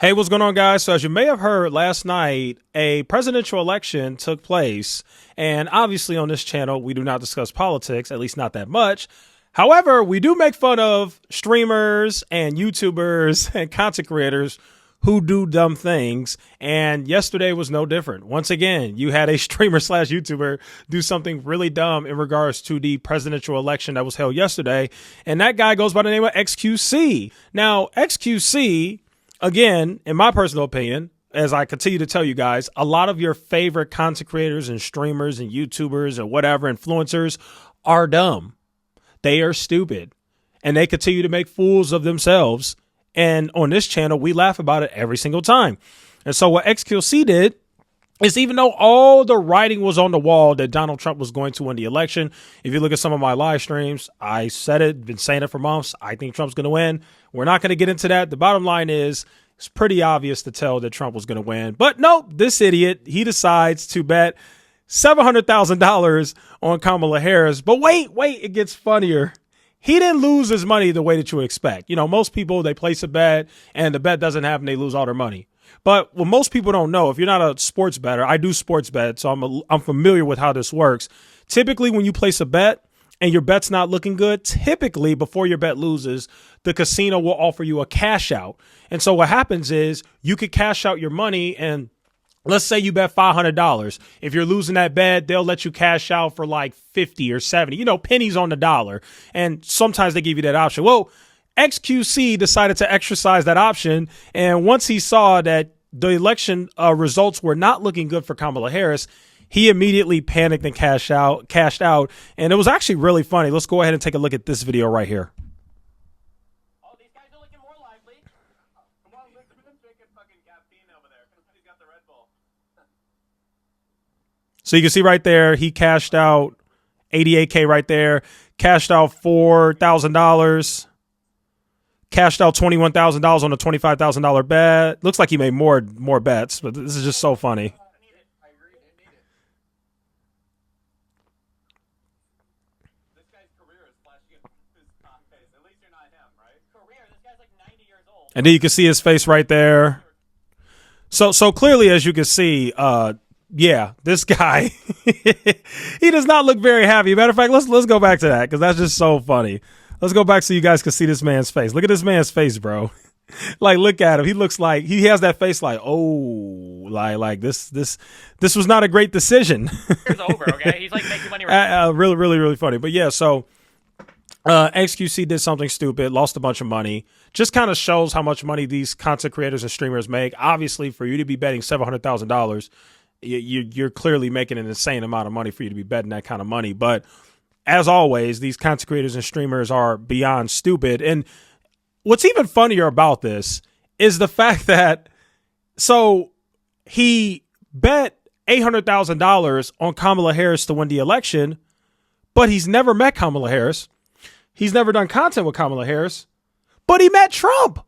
Hey, what's going on, guys? So as you may have heard last night, a presidential election took place. And obviously on this channel, we do not discuss politics, at least not that much. However, we do make fun of streamers and YouTubers and content creators who do dumb things. And yesterday was no different. Once again, you had a streamer slash YouTuber do something really dumb in regards to the presidential election that was held yesterday. And that guy goes by the name of XQC. Now, XQC, again, in my personal opinion, as I continue to tell you guys, a lot of your favorite content creators and streamers and YouTubers or whatever influencers are dumb. They are stupid and they continue to make fools of themselves. And on this channel, we laugh about it every single time. And so what XQC did is, even though all the writing was on the wall that Donald Trump was going to win the election, if you look at some of my live streams, I said it, been saying it for months. I think Trump's going to win. We're not going to get into that. The bottom line is, it's pretty obvious to tell that Trump was going to win. But nope, this idiot, he decides to bet $700,000 on Kamala Harris. But wait, it gets funnier. He didn't lose his money the way that you would expect. You know, most people, they place a bet and the bet doesn't happen, they lose all their money. But what most people don't know, if you're not a sports bettor, I do sports bet, so I'm familiar with how this works. Typically, when you place a bet and your bet's not looking good, typically before your bet loses, the casino will offer you a cash out. And so what happens is you could cash out your money, and let's say you bet $500. If you're losing that bet, they'll let you cash out for like 50 or 70, you know, pennies on the dollar. And sometimes they give you that option. Well, XQC decided to exercise that option. And once he saw that the election results were not looking good for Kamala Harris, he immediately panicked and cashed out. And it was actually really funny. Let's go ahead and take a look at this video right here. Oh, these guys are looking more lively. Come on, look at them drinking fucking caffeine over there. He's got the Red Bull. So you can see right there, he cashed out 88K right there, cashed out $4,000. Cashed out $21,000 on a $25,000 bet. Looks like he made more bets, but this is just so funny. I agree. They need it. This guy's career is flashing in his face. At least you're not him, right? Career. This guy's like 90 years old. And then you can see his face right there. So clearly, as you can see, yeah, this guy, he does not look very happy. Matter of fact, let's go back to that because that's just so funny. Let's go back so you guys can see this man's face. Look at this man's face, bro. Like, look at him. He looks like he has that face like, oh, like this was not a great decision. It's over, okay? He's like making money right now. Really funny. But yeah, so XQC did something stupid, lost a bunch of money. Just kind of shows how much money these content creators and streamers make. Obviously, for you to be betting $700,000, you're clearly making an insane amount of money for you to be betting that kind of money. But as always, these content creators and streamers are beyond stupid. And what's even funnier about this is the fact that, so he bet $800,000 on Kamala Harris to win the election, but he's never met Kamala Harris. He's never done content with Kamala Harris, but he met Trump.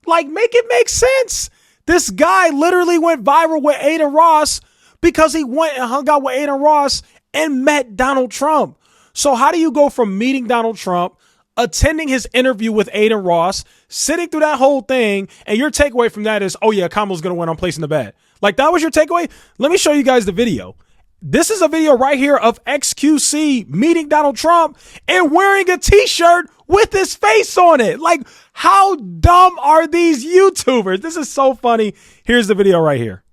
Like, make it make sense. This guy literally went viral with Ada Ross because he went and hung out with Ada Ross and met Donald Trump. So how do you go from meeting Donald Trump, attending his interview with Ada Ross, sitting through that whole thing, and your takeaway from that is, oh yeah, Kamala's going to win, I'm placing the bet. Like, that was your takeaway? Let me show you guys the video. This is a video right here of XQC meeting Donald Trump and wearing a t-shirt with his face on it. Like, how dumb are these YouTubers? This is so funny. Here's the video right here.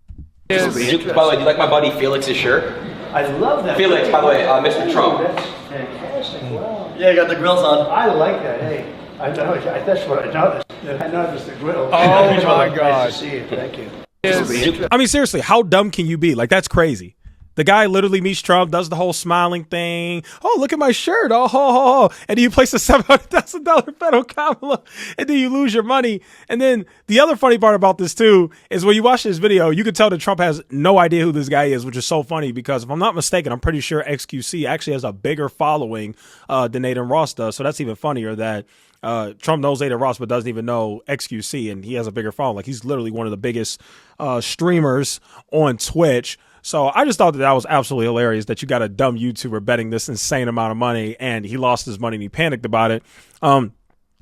By the way, do you like my buddy Felix's shirt? I love that. Felix, by the way, Mr. Trump. That's fantastic. Wow. Yeah, you got the grills on. I like that. Hey, I know, that's what I noticed. I noticed the grill. Oh my God. Nice to see you. Thank you. I mean, seriously, how dumb can you be? Like, that's crazy. The guy literally meets Trump, does the whole smiling thing. Oh, look at my shirt. Oh. And then you place a $700,000 bet on Kamala, and then you lose your money. And then the other funny part about this, too, is when you watch this video, you can tell that Trump has no idea who this guy is, which is so funny because if I'm not mistaken, I'm pretty sure XQC actually has a bigger following than Ada Ross does. So that's even funnier that Trump knows Ada Ross but doesn't even know XQC, and he has a bigger following. Like, he's literally one of the biggest streamers on Twitch. So I just thought that was absolutely hilarious that you got a dumb YouTuber betting this insane amount of money and he lost his money and he panicked about it.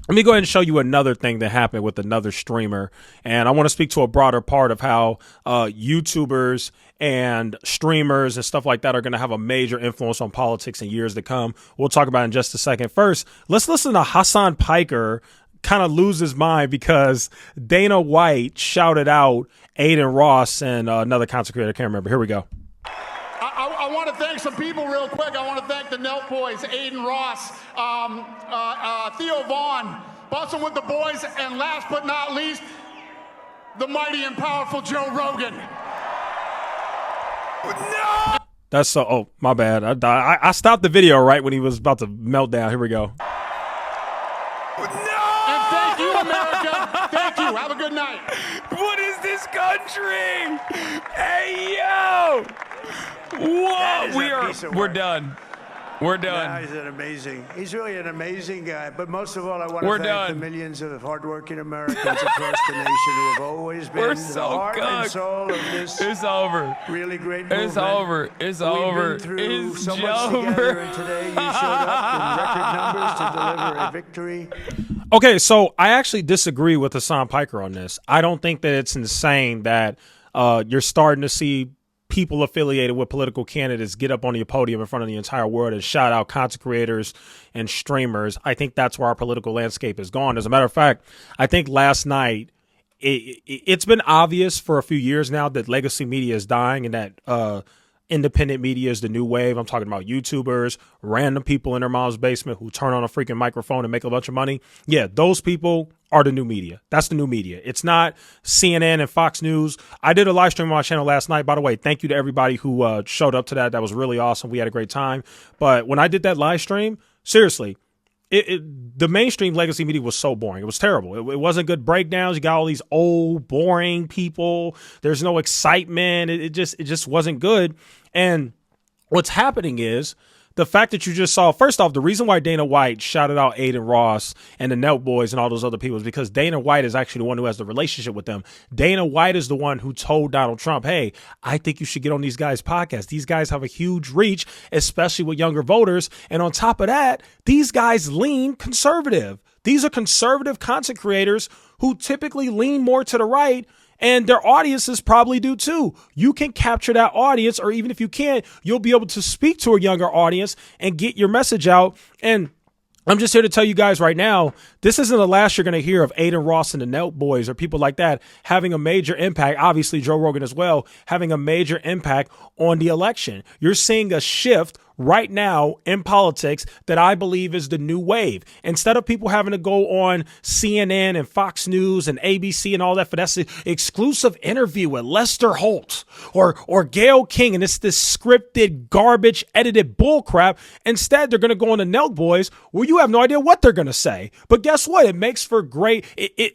let me go ahead and show you another thing that happened with another streamer. And I want to speak to a broader part of how YouTubers and streamers and stuff like that are going to have a major influence on politics in years to come. We'll talk about it in just a second. First, let's listen to Hassan Piker kind of lose his mind because Dana White shouted out Aiden Ross and another content creator. I can't remember. Here we go. I want to thank some people real quick. I want to thank the Nelk boys, Aiden Ross, Theo Vaughn, Bustin' with the Boys, and last but not least, the mighty and powerful Joe Rogan. No! That's so. Oh, my bad. I stopped the video right when he was about to melt down. Here we go. No! And thank you, America. Thank you. Have a good night. What is this country? Hey, yo! Whoa, we're done. We're done. Yeah, he's an amazing. He's really an amazing guy. But most of all, I want to We're thank done. the millions of hardworking Americans across the nation who have always been We're the so heart and cooked. soul of this It's over. really great movement. It's over. It's We've over. been through It's so much together, over. and today you showed up in record numbers to deliver a victory. Okay, so I actually disagree with Hassan Piker on this. I don't think that it's insane that you're starting to see people affiliated with political candidates get up on the podium in front of the entire world and shout out content creators and streamers. I think that's where our political landscape is gone. As a matter of fact, I think last night it's been obvious for a few years now that legacy media is dying and that independent media is the new wave. I'm talking about YouTubers, random people in their mom's basement who turn on a freaking microphone and make a bunch of money. Yeah, those people are the new media. That's the new media. It's not CNN and Fox News. I did a live stream on my channel last night. By the way, thank you to everybody who showed up to that. That was really awesome. We had a great time. But when I did that live stream, seriously, the mainstream legacy media was so boring. It was terrible. It wasn't good breakdowns. You got all these old, boring people. There's no excitement. It just wasn't good. And what's happening is the fact that you just saw, first off, the reason why Dana White shouted out Aiden Ross and the Nelk boys and all those other people is because Dana White is actually the one who has the relationship with them. Dana White is the one who told Donald Trump, hey, I think you should get on these guys' podcasts. These guys have a huge reach, especially with younger voters. And on top of that, these guys lean conservative. These are conservative content creators who typically lean more to the right. And their audiences probably do too. You can capture that audience, or even if you can't, you'll be able to speak to a younger audience and get your message out. And I'm just here to tell you guys right now, this isn't the last you're going to hear of Aiden Ross and the Nelk boys or people like that having a major impact. Obviously, Joe Rogan as well, having a major impact on the election. You're seeing a shift right now in politics that I believe is the new wave. Instead of people having to go on CNN and Fox News and ABC and all that for that exclusive interview with Lester Holt or Gayle King, and it's this scripted, garbage, edited bullcrap. Instead, they're going to go on the Nelk boys where you have no idea what they're going to say. But guess what? It makes for great,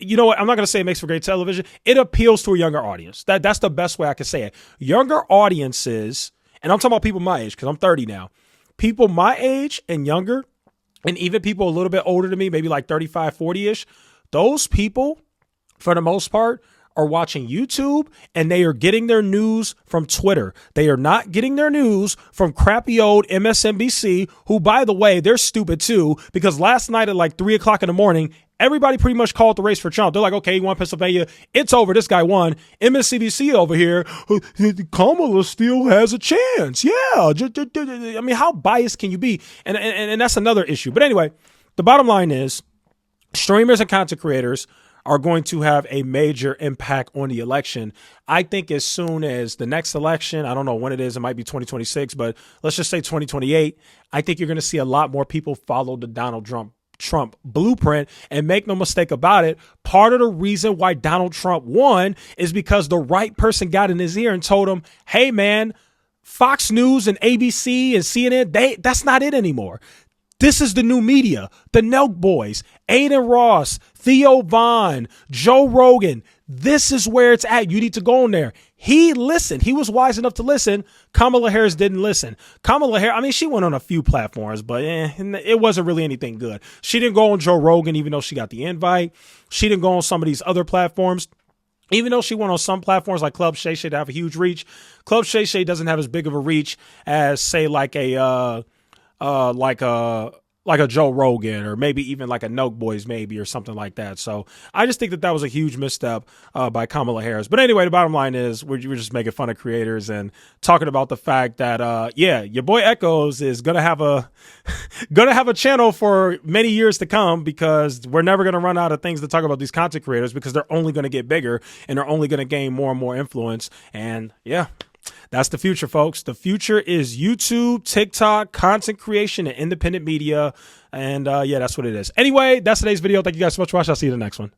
you know what? I'm not going to say it makes for great television. It appeals to a younger audience. That's the best way I can say it. Younger audiences, and I'm talking about people my age because I'm 30 now. People my age and younger, and even people a little bit older than me, maybe like 35, 40-ish, those people, for the most part, are watching YouTube, and they are getting their news from Twitter. They are not getting their news from crappy old MSNBC, who, by the way, they're stupid too, because last night at like 3 o'clock in the morning, everybody pretty much called the race for Trump. They're like, okay, you won Pennsylvania. It's over. This guy won. MSNBC over here, Kamala still has a chance. Yeah. I mean, how biased can you be? And that's another issue. But anyway, the bottom line is streamers and content creators are going to have a major impact on the election. I think as soon as the next election, I don't know when it is, it might be 2026, but let's just say 2028, I think you're going to see a lot more people follow the Donald Trump blueprint. And make no mistake about it, part of the reason why Donald Trump won is because the right person got in his ear and told him, hey man, Fox News and ABC and CNN, that's not it anymore. This is the new media, the Nelk boys, Aiden Ross, Theo Vaughn, Joe Rogan. This is where it's at. You need to go on there. He listened. He was wise enough to listen. Kamala Harris didn't listen. Kamala Harris, I mean, she went on a few platforms, but it wasn't really anything good. She didn't go on Joe Rogan, even though she got the invite. She didn't go on some of these other platforms. Even though she went on some platforms like Club Shay Shay to have a huge reach, Club Shay Shay doesn't have as big of a reach as, say, like a like a Joe Rogan or maybe even like a Noke Boys maybe or something like that. So I just think that that was a huge misstep by Kamala Harris. But anyway, the bottom line is we're just making fun of creators and talking about the fact that yeah, your boy Echoes is gonna have a channel for many years to come, because we're never gonna run out of things to talk about these content creators, because they're only gonna get bigger and they're only gonna gain more and more influence. And yeah, that's the future, folks. The future is YouTube, TikTok, content creation, and independent media. And yeah, that's what it is. Anyway, that's today's video. Thank you guys so much for watching. I'll see you in the next one.